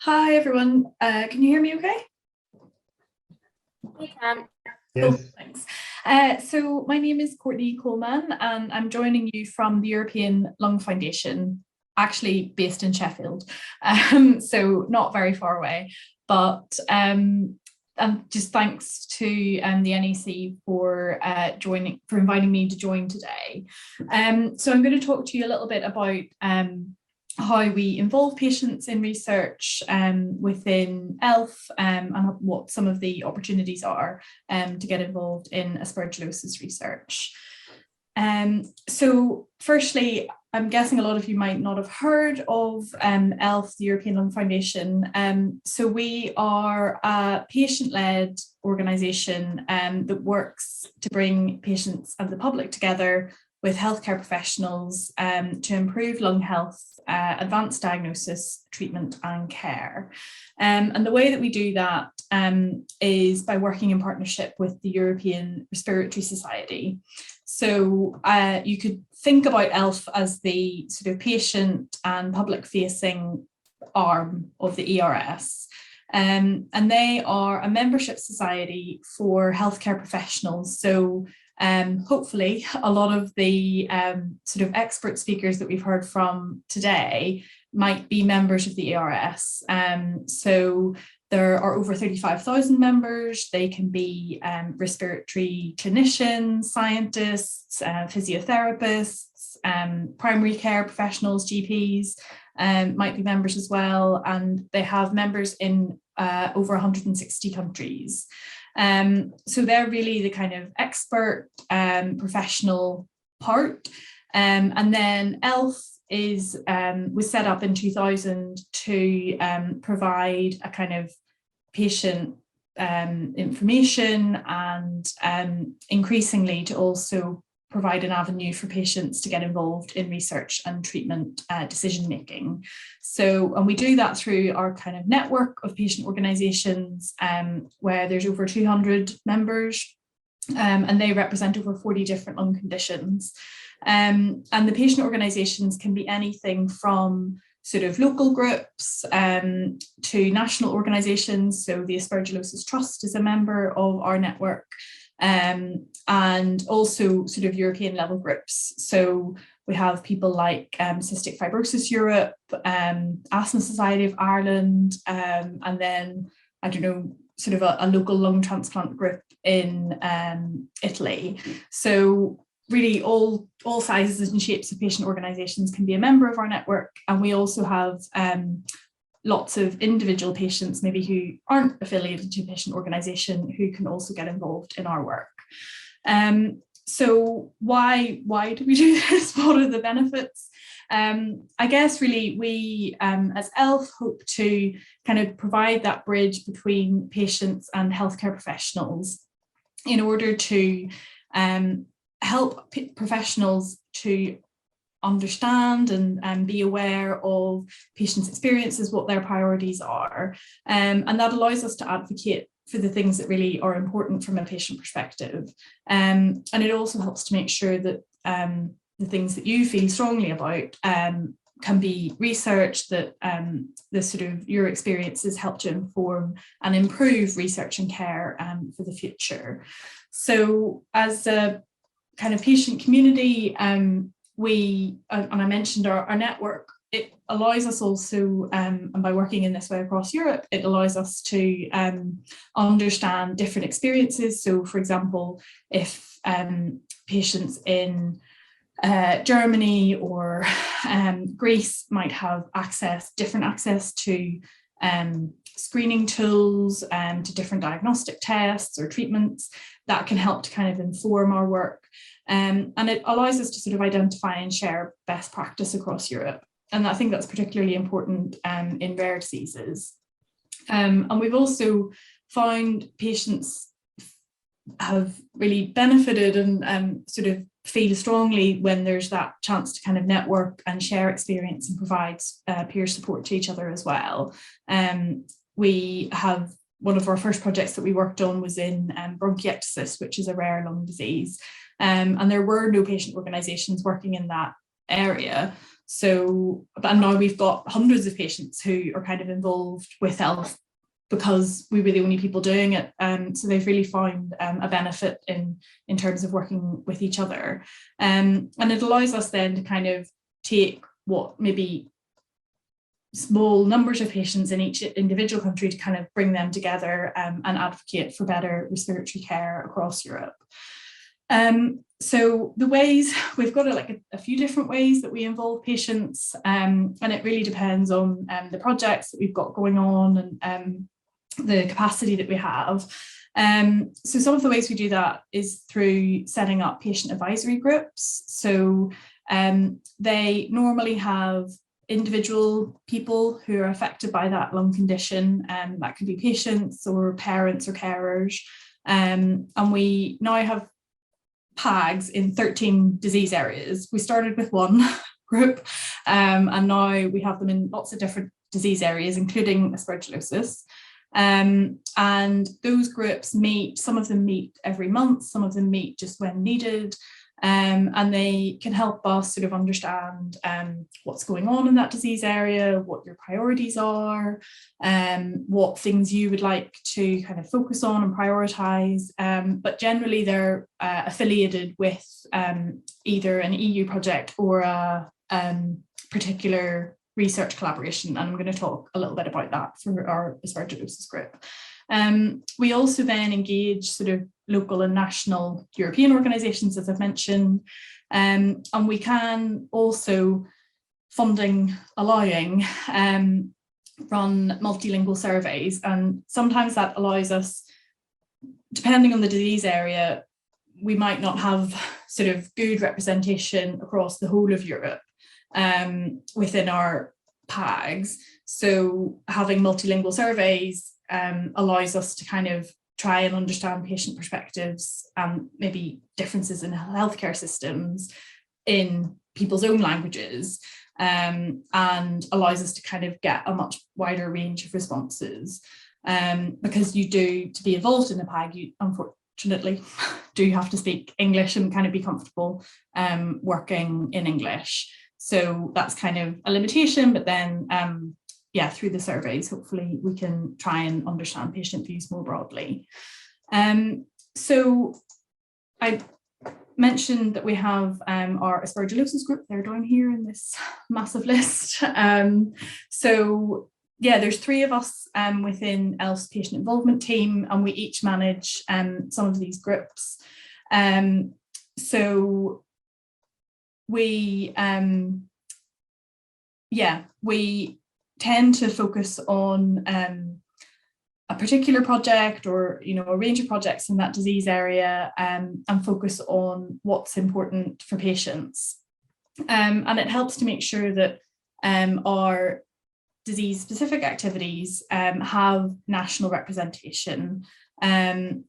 Hi everyone, can you hear me okay? We can. Cool, Yes. thanks. So my name is Courtney Coleman and I'm joining you from the European Lung Foundation, actually based in Sheffield, so not very far away, but and just thanks to the NEC for inviting me to join today. So I'm going to talk to you a little bit about how we involve patients in research within ELF and what some of the opportunities are to get involved in aspergillosis research. So firstly, I'm guessing a lot of you might not have heard of ELF, the European Lung Foundation. So we are a patient-led organisation that works to bring patients and the public together with healthcare professionals to improve lung health, advanced diagnosis, treatment and care. And the way that we do that is by working in partnership with the European Respiratory Society. So you could think about ELF as the sort of patient and public facing arm of the ERS. And they are a membership society for healthcare professionals. So hopefully a lot of the sort of expert speakers that we've heard from today might be members of the ERS. So there are over 35,000 members. They can be respiratory clinicians, scientists, physiotherapists, primary care professionals, GPs might be members as well. And they have members in over 160 countries. So they're really the kind of expert professional part. And then ELF was set up in 2000 to provide a kind of patient information and increasingly to also provide an avenue for patients to get involved in research and treatment decision making. So, and we do that through our kind of network of patient organisations where there's over 200 members and they represent over 40 different lung conditions. And the patient organisations can be anything from sort of local groups to national organisations. So the Aspergillosis Trust is a member of our network. And also sort of European level groups. So we have people like Cystic Fibrosis Europe, Asthma Society of Ireland, and then, I don't know, sort of a local lung transplant group in Italy. So really all sizes and shapes of patient organisations can be a member of our network. And we also have lots of individual patients, maybe who aren't affiliated to a patient organisation, who can also get involved in our work. So why do we do this? What are the benefits? I guess really we as ELF hope to kind of provide that bridge between patients and healthcare professionals in order to help professionals to understand and be aware of patients' experiences, what their priorities are. And that allows us to advocate for the things that really are important from a patient perspective. And it also helps to make sure that the things that you feel strongly about can be researched, that the sort of your experiences help to inform and improve research and care for the future. So as a kind of patient community, we, and I mentioned our network, it allows us also, and by working in this way across Europe, it allows us to understand different experiences. So for example, if patients in Germany or Greece might have different access to screening tools and to different diagnostic tests or treatments, that can help to kind of inform our work. And it allows us to sort of identify and share best practice across Europe. And I think that's particularly important in rare diseases. And we've also found patients have really benefited and sort of feel strongly when there's that chance to kind of network and share experience and provide peer support to each other as well. We have one of our first projects that we worked on was in bronchiectasis, which is a rare lung disease. And there were no patient organisations working in that area. And now we've got hundreds of patients who are kind of involved with ELF because we were the only people doing it. So they've really found a benefit in terms of working with each other. And it allows us then to kind of take what maybe small numbers of patients in each individual country to kind of bring them together and advocate for better respiratory care across Europe. So the ways, we've got a few different ways that we involve patients, and it really depends on the projects that we've got going on and the capacity that we have. So some of the ways we do that is through setting up patient advisory groups. So they normally have individual people who are affected by that lung condition, and that could be patients or parents or carers. And we now have PAGs in 13 disease areas. We started with one group, and now we have them in lots of different disease areas, including aspergillosis. And those groups meet, some of them meet every month, some of them meet just when needed. And they can help us sort of understand what's going on in that disease area, what your priorities are, what things you would like to kind of focus on and prioritise. But generally they're affiliated with either an EU project or a particular research collaboration. And I'm going to talk a little bit about that for our aspergillosis group. We also then engage sort of local and national European organisations, as I've mentioned, and we can also, funding allowing, run multilingual surveys, and sometimes that allows us, depending on the disease area, we might not have sort of good representation across the whole of Europe within our PAGs. So having multilingual surveys allows us to kind of try and understand patient perspectives and maybe differences in healthcare systems in people's own languages, and allows us to kind of get a much wider range of responses. Because to be involved in a PAG, you unfortunately do have to speak English and kind of be comfortable working in English. So that's kind of a limitation, but then through the surveys, hopefully we can try and understand patient views more broadly. So I mentioned that we have our aspergillosis group, they're down here in this massive list. So there's 3 of us within ELF's patient involvement team, and we each manage some of these groups. So we tend to focus on a particular project or a range of projects in that disease area, and focus on what's important for patients. And it helps to make sure that our disease-specific activities have national representation.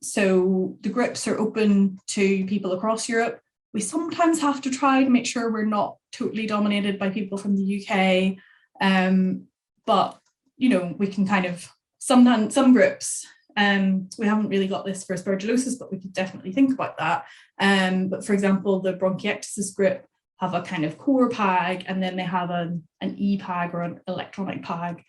So the groups are open to people across Europe. We sometimes have to try to make sure we're not totally dominated by people from the UK. But, we can kind of, sometimes some groups, we haven't really got this for aspergillosis, but we could definitely think about that. But for example, the bronchiectasis group have a kind of core PAG, and then they have an e-PAG or an electronic PAG,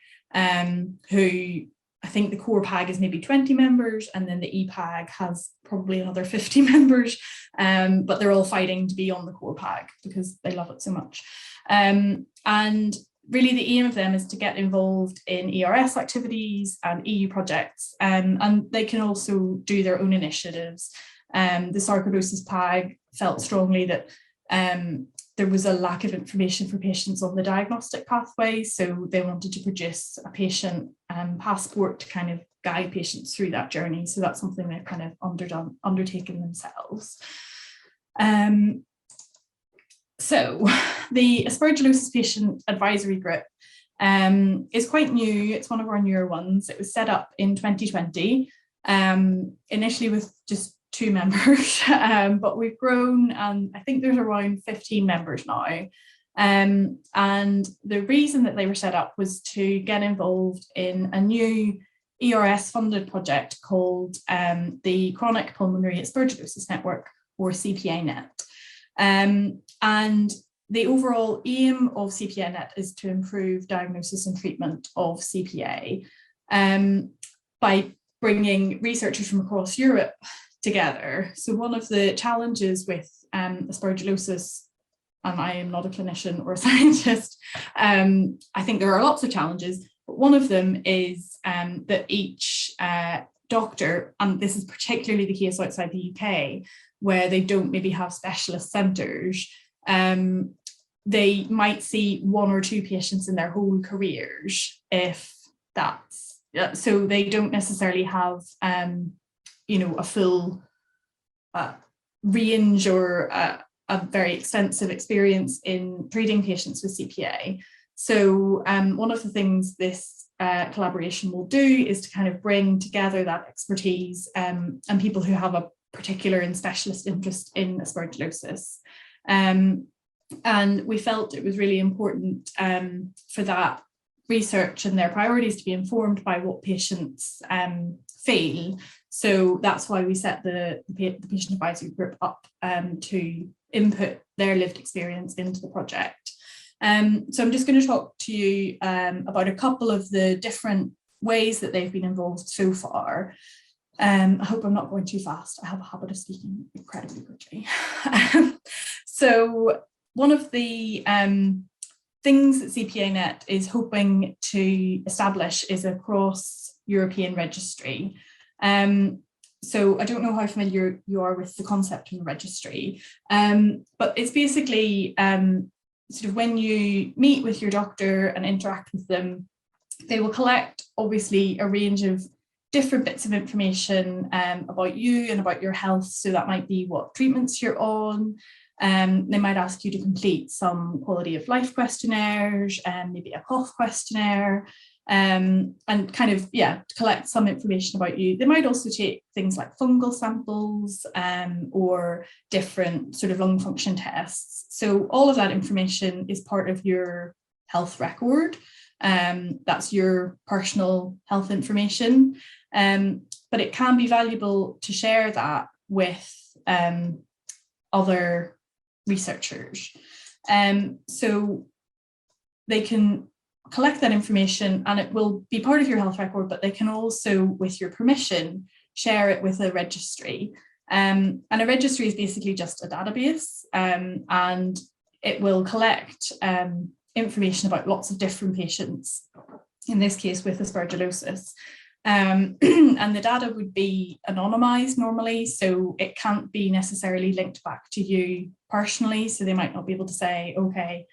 who I think the core PAG is maybe 20 members, and then the e-PAG has probably another 50 members, but they're all fighting to be on the core PAG because they love it so much. And really the aim of them is to get involved in ERS activities and EU projects, and they can also do their own initiatives. The sarcoidosis PAG felt strongly that there was a lack of information for patients on the diagnostic pathway, so they wanted to produce a patient passport to kind of guide patients through that journey. So that's something they've kind of undertaken themselves. So the aspergillosis patient advisory group is quite new. It's one of our newer ones. It was set up in 2020, initially with just 2 members, but we've grown, and I think there's around 15 members now. And the reason that they were set up was to get involved in a new ERS funded project called the Chronic Pulmonary Aspergillosis Network, or CPANet. And the overall aim of CPNET is to improve diagnosis and treatment of CPA by bringing researchers from across Europe together. So one of the challenges with aspergillosis, and I am not a clinician or a scientist, I think there are lots of challenges, but one of them is that each doctor, and this is particularly the case outside the UK, where they don't maybe have specialist centres, they might see 1 or 2 patients in their whole careers, if that's, so they don't necessarily have, a full range or a very extensive experience in treating patients with CPA. So one of the things this collaboration will do is to kind of bring together that expertise and people who have a particular and specialist interest in aspergillosis. And we felt it was really important for that research and their priorities to be informed by what patients feel. So that's why we set the patient advisory group up to input their lived experience into the project. So I'm just going to talk to you about a couple of the different ways that they've been involved so far. I hope I'm not going too fast. I have a habit of speaking incredibly quickly. So one of the things that CPANet is hoping to establish is a cross-European registry. So I don't know how familiar you are with the concept of a registry, but it's basically sort of when you meet with your doctor and interact with them, they will collect obviously a range of different bits of information about you and about your health. So that might be what treatments you're on. They might ask you to complete some quality of life questionnaires and maybe a cough questionnaire, and kind of, to collect some information about you. They might also take things like fungal samples or different sort of lung function tests. So all of that information is part of your health record. That's your personal health information, but it can be valuable to share that with other researchers. So they can collect that information and it will be part of your health record, but they can also, with your permission, share it with a registry. And a registry is basically just a database, and it will collect information about lots of different patients, in this case with aspergillosis. And the data would be anonymized normally, so it can't be necessarily linked back to you personally. So they might not be able to say, okay,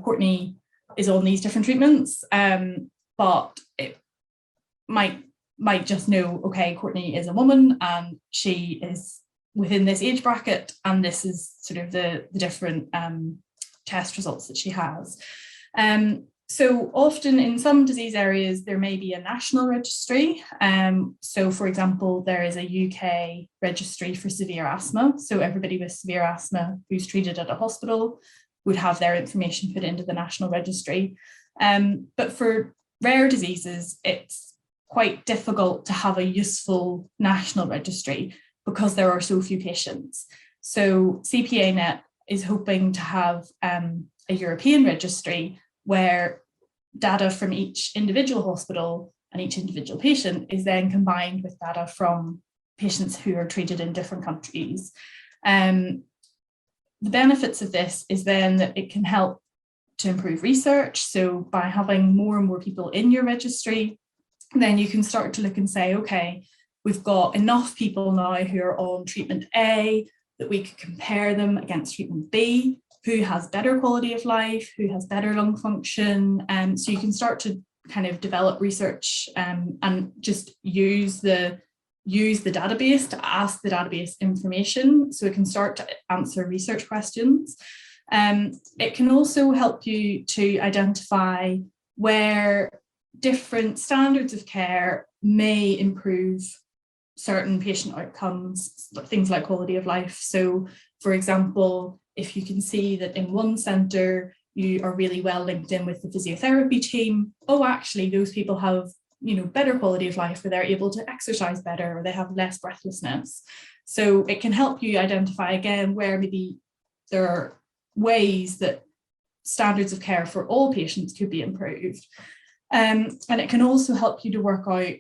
Courtney is on these different treatments, but it might just know, okay, Courtney is a woman and she is within this age bracket, and this is sort of the different test results that she has. So often in some disease areas, there may be a national registry. So for example, there is a UK registry for severe asthma. So everybody with severe asthma who's treated at a hospital would have their information put into the national registry. But for rare diseases, it's quite difficult to have a useful national registry because there are so few patients. So CPANet is hoping to have a European registry where data from each individual hospital and each individual patient is then combined with data from patients who are treated in different countries. The benefits of this is then that it can help to improve research. So by having more and more people in your registry, then you can start to look and say, okay, we've got enough people now who are on treatment A that we could compare them against treatment B, who has better quality of life, who has better lung function. So you can start to kind of develop research and just use the database to ask the database information, so it can start to answer research questions. It can also help you to identify where different standards of care may improve certain patient outcomes, things like quality of life. So for example, if you can see that in one centre you are really well linked in with the physiotherapy team, oh, actually those people have better quality of life, where they're able to exercise better, or they have less breathlessness. So it can help you identify again where maybe there are ways that standards of care for all patients could be improved. And it can also help you to work out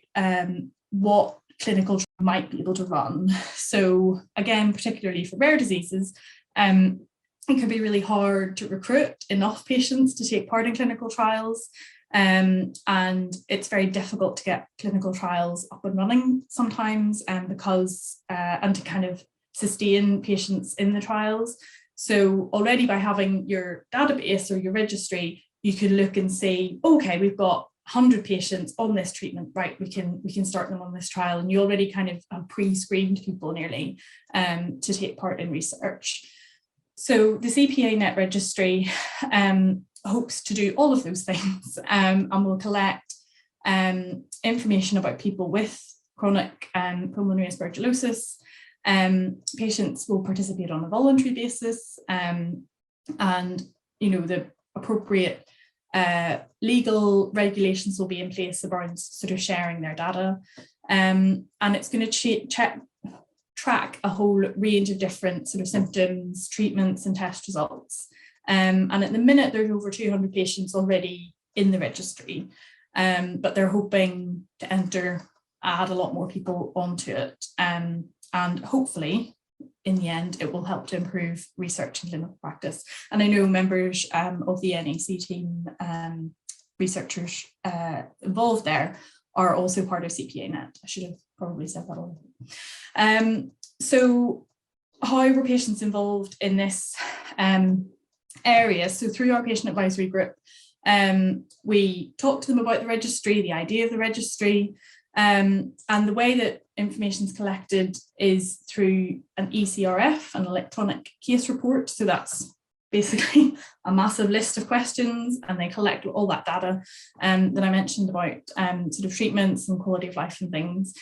what clinical trial might be able to run. So again, particularly for rare diseases, it can be really hard to recruit enough patients to take part in clinical trials. And it's very difficult to get clinical trials up and running sometimes because and to kind of sustain patients in the trials. So already by having your database or your registry, you can look and say, okay, we've got 100 patients on this treatment, right, we can start them on this trial, and you already kind of pre-screened people nearly to take part in research. So the CPANet Registry hopes to do all of those things and will collect information about people with chronic pulmonary aspergillosis. Patients will participate on a voluntary basis, and the appropriate legal regulations will be in place around sort of sharing their data, and it's going to track a whole range of different sort of symptoms, treatments and test results. And at the minute there's over 200 patients already in the registry, but they're hoping to add a lot more people onto it, and hopefully in the end it will help to improve research and clinical practice. And I know members of the NAC team, researchers involved there, are also part of CPANet. I should have probably said that already. So how were patients involved in this area? So through our patient advisory group, we talked to them about the registry, the idea of the registry, and the way that information is collected is through an ECRF, an electronic case report. So that's basically a massive list of questions, and they collect all that data that I mentioned about sort of treatments and quality of life and things.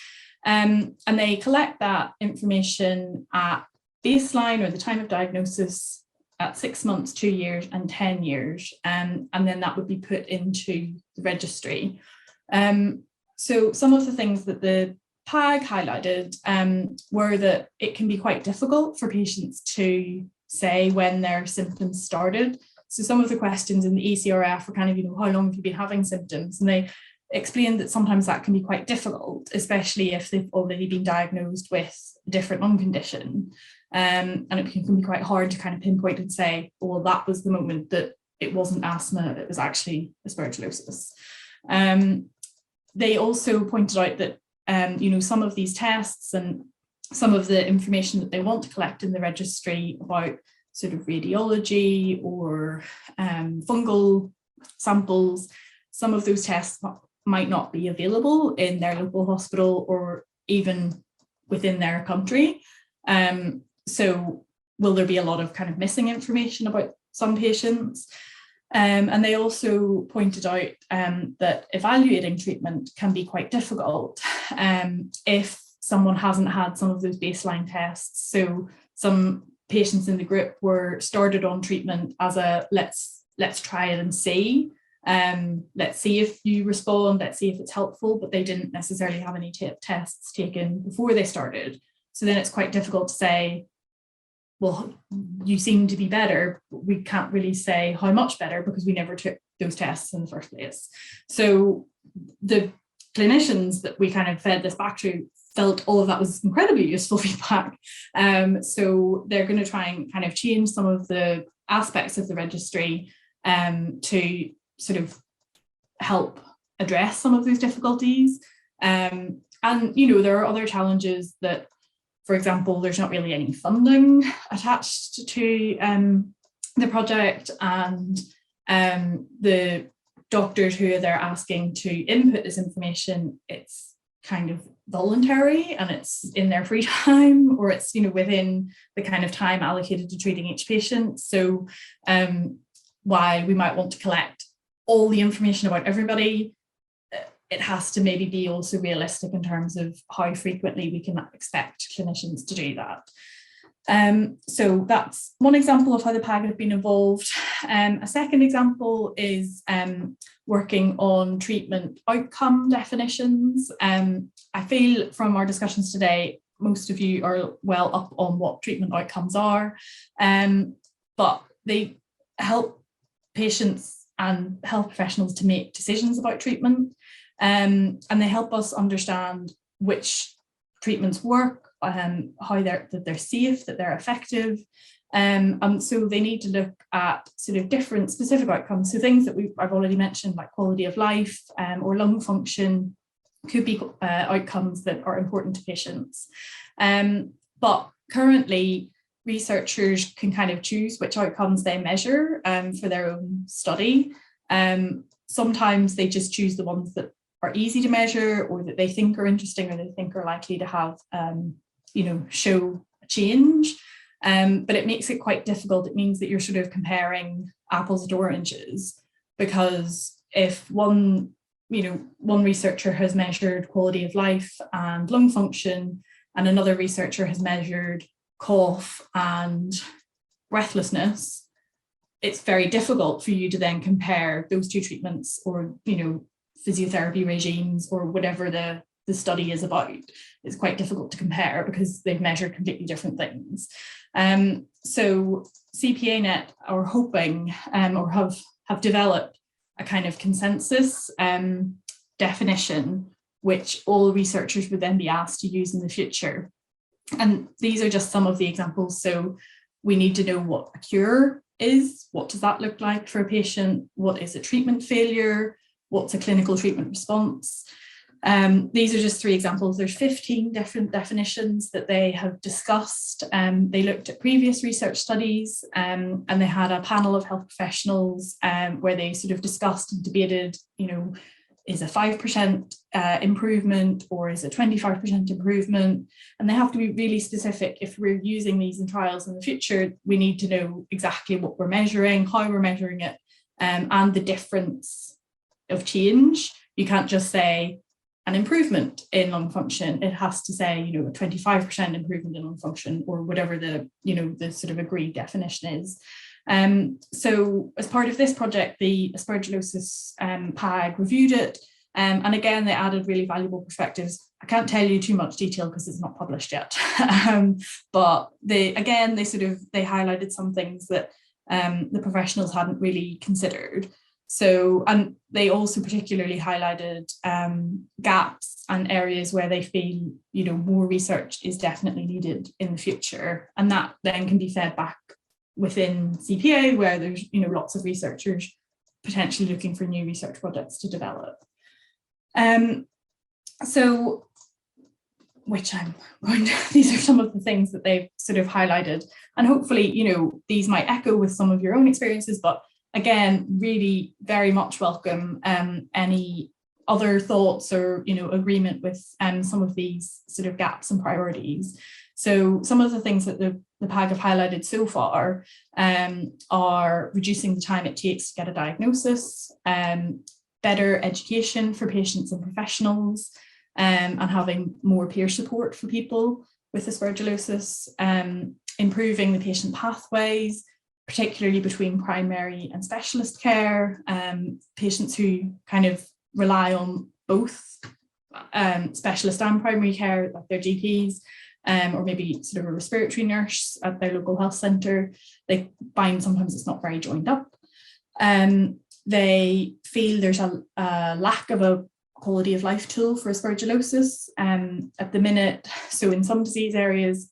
And they collect that information at baseline or the time of diagnosis, at 6 months, 2 years and 10 years. And then that would be put into the registry. So some of the things that the PAG highlighted were that it can be quite difficult for patients to say when their symptoms started. So some of the questions in the ECRF were kind of, how long have you been having symptoms? And they explained that sometimes that can be quite difficult, especially if they've already been diagnosed with a different lung condition. And it can be quite hard to kind of pinpoint and say, oh, well, that was the moment that it wasn't asthma, it was actually aspergillosis. They also pointed out that some of these tests and some of the information that they want to collect in the registry about sort of radiology or fungal samples, some of those tests might not be available in their local hospital or even within their country. So will there be a lot of kind of missing information about some patients? And they also pointed out that evaluating treatment can be quite difficult if someone hasn't had some of those baseline tests. So some patients in the group were started on treatment as a let's try it and see. Let's see if you respond, let's see if it's helpful, but they didn't necessarily have any tests taken before they started. So then it's quite difficult to say, well, you seem to be better, but we can't really say how much better because we never took those tests in the first place. So the clinicians that we kind of fed this back to felt all of that was incredibly useful feedback. So they're going to try and kind of change some of the aspects of the registry to sort of help address some of those difficulties. And, there are other challenges that, for example, there's not really any funding attached to the project, and the doctors who they're asking to input this information, it's kind of voluntary and it's in their free time, or it's within the kind of time allocated to treating each patient. So while we might want to collect all the information about everybody, it has to maybe be also realistic in terms of how frequently we can expect clinicians to do that. So that's one example of how the PAG have been involved. A second example is working on treatment outcome definitions. I feel from our discussions today, most of you are well up on what treatment outcomes are, but they help patients and health professionals to make decisions about treatment. And they help us understand which treatments work, how they're safe, that they're effective. And so they need to look at sort of different specific outcomes. So things that I've already mentioned, like quality of life or lung function, could be outcomes that are important to patients. But currently, researchers can kind of choose which outcomes they measure for their own study. Sometimes they just choose the ones that are easy to measure, or that they think are interesting, or they think are likely to have, show a change. But it makes it quite difficult. It means that you're sort of comparing apples and oranges, because if one researcher has measured quality of life and lung function, and another researcher has measured cough and breathlessness, it's very difficult for you to then compare those two treatments, or physiotherapy regimes, or whatever the study is about. It's quite difficult to compare because they've measured completely different things. So CPANet are hoping or have developed a kind of consensus definition, which all researchers would then be asked to use in the future. And these are just some of the examples. So we need to know what a cure is. What does that look like for a patient? What is a treatment failure? What's a clinical treatment response? These are just 3 examples. There's 15 different definitions that they have discussed. They looked at previous research studies, and they had a panel of health professionals where they sort of discussed and debated, is a 5% improvement, or is a 25% improvement? And they have to be really specific. If we're using these in trials in the future, we need to know exactly what we're measuring, how we're measuring it, and the difference of change. You can't just say an improvement in lung function. It has to say, a 25% improvement in lung function, or whatever the sort of agreed definition is. So as part of this project, the Aspergillosis PAG reviewed it, and again, they added really valuable perspectives. I can't tell you too much detail because it's not published yet, but they highlighted some things that the professionals hadn't really considered. So, and they also particularly highlighted gaps and areas where they feel, more research is definitely needed in the future, and that then can be fed back within CPA, where there's lots of researchers potentially looking for new research projects to develop. So, these are some of the things that they've sort of highlighted, and hopefully these might echo with some of your own experiences, but again, really very much welcome any other thoughts or agreement with some of these sort of gaps and priorities. So some of the things that the PAG have highlighted so far are reducing the time it takes to get a diagnosis, better education for patients and professionals, and having more peer support for people with aspergillosis, improving the patient pathways, particularly between primary and specialist care, patients who kind of rely on both specialist and primary care, like their GPs, or maybe sort of a respiratory nurse at their local health centre. They find sometimes it's not very joined up. They feel there's a lack of a quality of life tool for aspergillosis at the minute. So in some disease areas,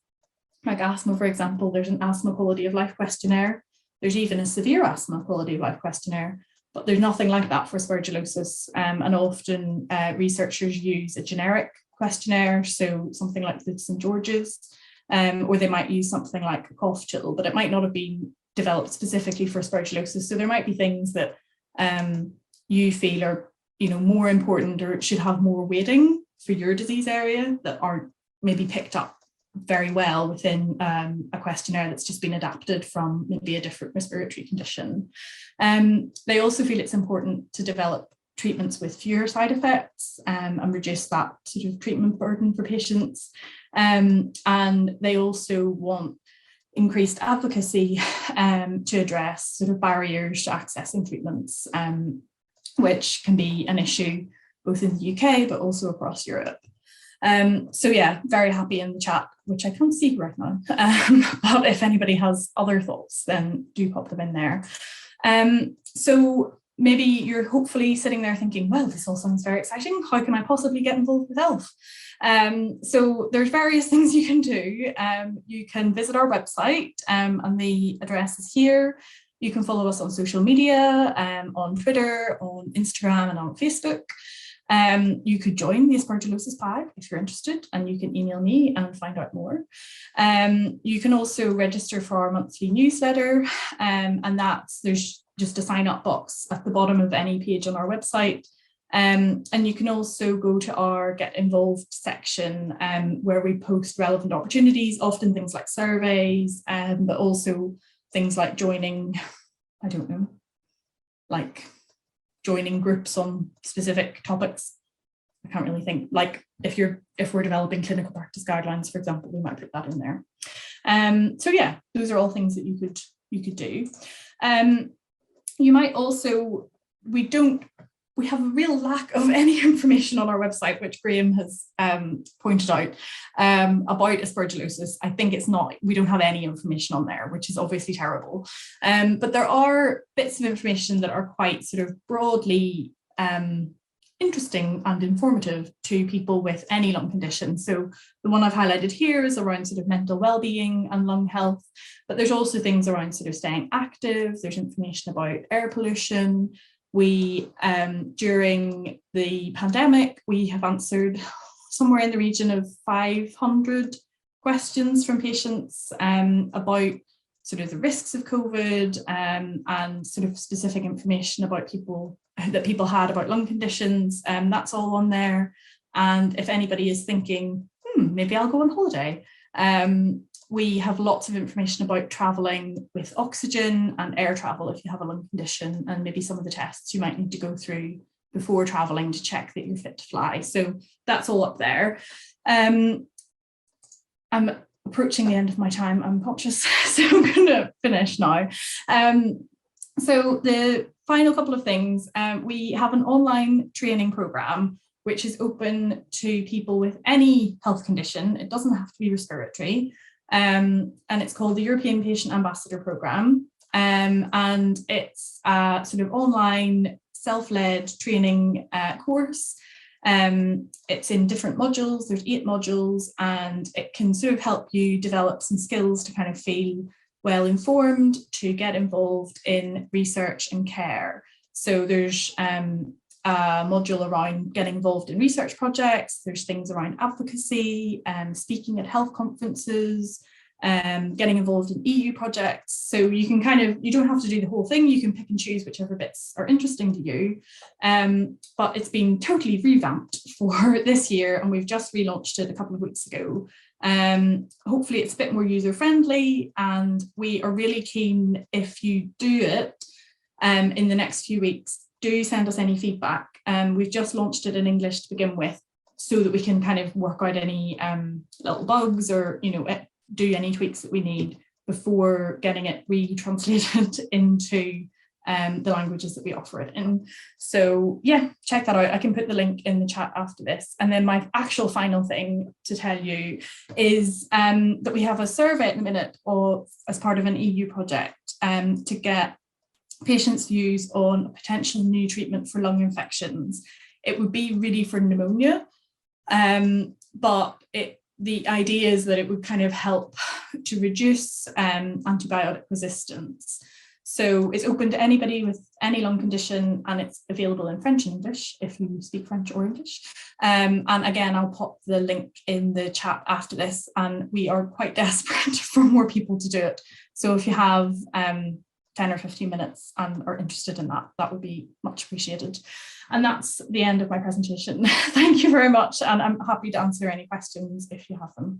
like asthma, for example, there's an asthma quality of life questionnaire. There's even a severe asthma quality of life questionnaire, but there's nothing like that for aspergillosis. And often researchers use a generic questionnaire, so something like the St. George's, or they might use something like a cough tool, but it might not have been developed specifically for aspergillosis. So there might be things that you feel are more important or should have more weighting for your disease area that aren't maybe picked up very well within a questionnaire that's just been adapted from maybe a different respiratory condition. They also feel it's important to develop treatments with fewer side effects and reduce that sort of treatment burden for patients. And they also want increased advocacy to address sort of barriers to accessing treatments, which can be an issue both in the UK but also across Europe. So yeah, very happy in the chat, which I can't see right now, but if anybody has other thoughts, then do pop them in there. So maybe you're hopefully sitting there thinking, well, this all sounds very exciting. How can I possibly get involved with ELF? So there's various things you can do. You can visit our website, and the address is here. You can follow us on social media, on Twitter, on Instagram, and on Facebook. You could join the Aspergillosis Pack if you're interested, and you can email me and find out more. You can also register for our monthly newsletter, and there's just a sign up box at the bottom of any page on our website. And you can also go to our Get Involved section, where we post relevant opportunities, often things like surveys, but also things like joining, I don't know, like joining groups on specific topics. I can't really think, like if we're developing clinical practice guidelines, for example, we might put that in there. So yeah, those are all things that you could do. You might also, we have a real lack of any information on our website, which Graham has pointed out, about aspergillosis. I think we don't have any information on there, which is obviously terrible. But there are bits of information that are quite sort of broadly interesting and informative to people with any lung condition. So the one I've highlighted here is around sort of mental well-being and lung health, but there's also things around sort of staying active. There's information about air pollution. We, during the pandemic, we have answered somewhere in the region of 500 questions from patients about sort of the risks of COVID, and sort of specific information about people had about lung conditions. That's all on there. And if anybody is thinking, maybe I'll go on holiday, we have lots of information about travelling with oxygen and air travel if you have a lung condition, and maybe some of the tests you might need to go through before travelling to check that you're fit to fly. So that's all up there. I'm approaching the end of my time, I'm conscious, so I'm going to finish now. So the final couple of things, we have an online training programme which is open to people with any health condition. It doesn't have to be respiratory. And it's called the European Patient Ambassador Programme. And it's a sort of online self-led training course. It's in different modules, there's 8 modules, and it can sort of help you develop some skills to kind of feel well informed, to get involved in research and care. So there's a module around getting involved in research projects, there's things around advocacy, speaking at health conferences, getting involved in EU projects. So you can you don't have to do the whole thing, you can pick and choose whichever bits are interesting to you. But it's been totally revamped for this year, and we've just relaunched it a couple of weeks ago. Hopefully it's a bit more user-friendly, and we are really keen, if you do it in the next few weeks, do send us any feedback. We've just launched it in English to begin with, so that we can kind of work out any little bugs, or do any tweaks that we need before getting it retranslated into the languages that we offer it in. So yeah, check that out. I can put the link in the chat after this. And then my actual final thing to tell you is that we have a survey at the minute as part of an EU project to get patients' views on a potential new treatment for lung infections. It would be really for pneumonia, but the idea is that it would kind of help to reduce antibiotic resistance. So it's open to anybody with any lung condition, and it's available in French and English if you speak French or English. And again, I'll pop the link in the chat after this, and we are quite desperate for more people to do it. So if you have 10 or 15 minutes and are interested in that, that would be much appreciated. And that's the end of my presentation. Thank you very much, and I'm happy to answer any questions if you have them.